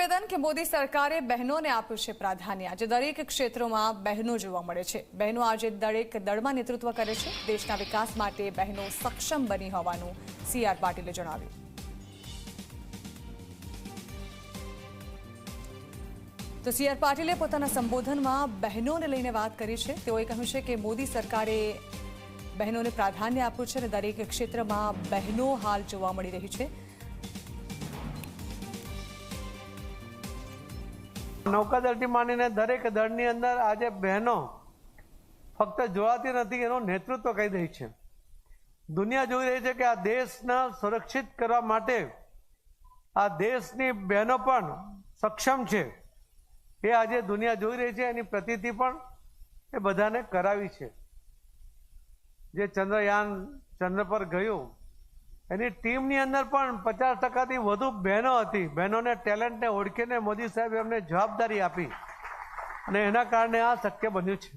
નિવેદન કે મોદી સરકારે બહેનોને આપ્યું છે પ્રાધાન્ય। આજે દરેક ક્ષેત્રોમાં બહેનો જોવા મળે છે। બહેનો આજે દરેક દળમાં નેતૃત્વ કરે છે। દેશના વિકાસ માટે બહેનો સક્ષમ બની હોવાનું CR પાટીલે જણાવ્યું। તો CR પાટીલે પોતાના સંબોધનમાં બહેનોને લઈને વાત કરી છે। તેઓએ કહ્યું છે કે મોદી સરકારે બહેનોને પ્રાધાન્ય આપ્યું છે અને દરેક ક્ષેત્રમાં બહેનો હાલ જોવા મળી રહી છે। નૌકાદળથી માંડીને દરેક દળની અંદર આજે બહેનો ફક્ત જોવાતી નથી, એનું નેતૃત્વ કરી રહી છે। દુનિયા જોઈ રહી છે કે આ દેશને સુરક્ષિત કરવા માટે આ દેશની બહેનો પણ સક્ષમ છે। એ આજે દુનિયા જોઈ રહી છે, એની પ્રતીતિ પણ એ બધાને કરાવી છે। જે ચંદ્રયાન ચંદ્ર પર ગયું એની ટીમની અંદર પણ 50%થી વધુ બહેનો હતી। બહેનોને ટેલેન્ટને ઓળખીને મોદી સાહેબે એમને જવાબદારી આપી અને એના કારણે આ શક્ય બન્યું છે।